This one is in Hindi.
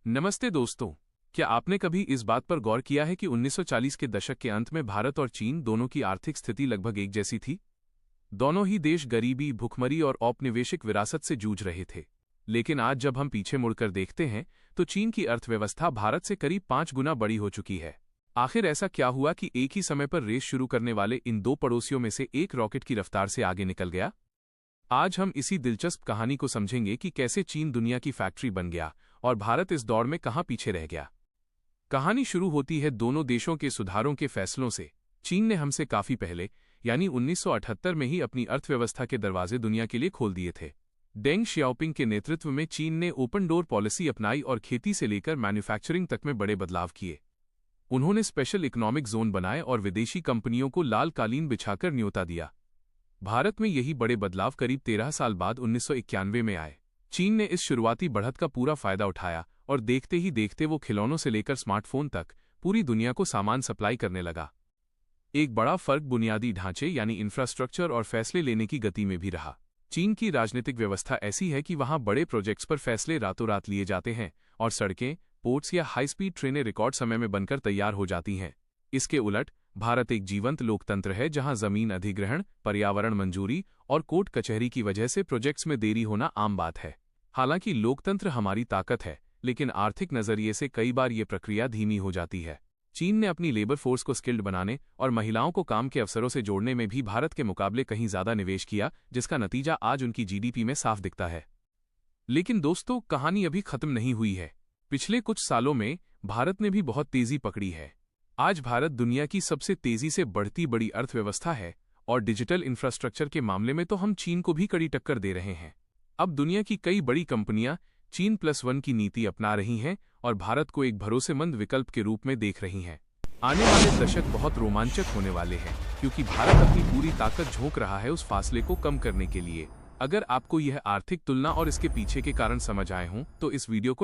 नमस्ते दोस्तों। क्या आपने कभी इस बात पर गौर किया है कि 1940 के दशक के अंत में भारत और चीन दोनों की आर्थिक स्थिति लगभग एक जैसी थी? दोनों ही देश गरीबी, भुखमरी और औपनिवेशिक विरासत से जूझ रहे थे। लेकिन आज जब हम पीछे मुड़कर देखते हैं तो चीन की अर्थव्यवस्था भारत से करीब 5 गुना बड़ी हो चुकी है। आखिर ऐसा क्या हुआ कि एक ही समय पर रेस शुरू करने वाले इन दो पड़ोसियों में से एक रॉकेट की रफ्तार से आगे निकल गया? आज हम इसी दिलचस्प कहानी को समझेंगे कि कैसे चीन दुनिया की फैक्ट्री बन गया और भारत इस दौड़ में कहां पीछे रह गया। कहानी शुरू होती है दोनों देशों के सुधारों के फैसलों से। चीन ने हमसे काफी पहले यानी 1978 में ही अपनी अर्थव्यवस्था के दरवाजे दुनिया के लिए खोल दिए थे। डेंग शियाओपिंग के नेतृत्व में चीन ने ओपन डोर पॉलिसी अपनाई और खेती से लेकर मैन्युफैक्चरिंग तक में बड़े बदलाव किए। उन्होंने स्पेशल इकोनॉमिक जोन बनाए और विदेशी कंपनियों को लाल कालीन बिछाकर न्योता दिया। भारत में यही बड़े बदलाव करीब 13 साल बाद 1991 में आए। चीन ने इस शुरुआती बढ़त का पूरा फायदा उठाया और देखते ही देखते वो खिलौनों से लेकर स्मार्टफोन तक पूरी दुनिया को सामान सप्लाई करने लगा। एक बड़ा फर्क बुनियादी ढांचे यानी इंफ्रास्ट्रक्चर और फैसले लेने की गति में भी रहा। चीन की राजनीतिक व्यवस्था ऐसी है कि वहां बड़े प्रोजेक्ट्स पर फैसले रातों रात लिए जाते हैं और सड़कें, पोर्ट्स या हाई स्पीड ट्रेनें रिकॉर्ड समय में बनकर तैयार हो जाती हैं। इसके उलट भारत एक जीवंत लोकतंत्र है जहां जमीन अधिग्रहण, पर्यावरण मंजूरी और कोर्ट कचहरी की वजह से प्रोजेक्ट्स में देरी होना आम बात है। हालांकि लोकतंत्र हमारी ताकत है, लेकिन आर्थिक नजरिए से कई बार ये प्रक्रिया धीमी हो जाती है। चीन ने अपनी लेबर फोर्स को स्किल्ड बनाने और महिलाओं को काम के अवसरों से जोड़ने में भी भारत के मुकाबले कहीं ज्यादा निवेश किया, जिसका नतीजा आज उनकी जीडीपी में साफ दिखता है। लेकिन दोस्तों, कहानी अभी खत्म नहीं हुई है। पिछले कुछ सालों में भारत ने भी बहुत तेजी पकड़ी है। आज भारत दुनिया की सबसे तेजी से बढ़ती बड़ी अर्थव्यवस्था है और डिजिटल इंफ्रास्ट्रक्चर के मामले में तो हम चीन को भी कड़ी टक्कर दे रहे हैं। अब दुनिया की कई बड़ी कंपनियां China+1 की नीति अपना रही हैं और भारत को एक भरोसेमंद विकल्प के रूप में देख रही हैं। आने वाले दशक बहुत रोमांचक होने वाले हैं क्योंकि भारत अपनी पूरी ताकत झोंक रहा है उस फासले को कम करने के लिए। अगर आपको यह आर्थिक तुलना और इसके पीछे के कारण समझ आए हों तो इस वीडियो को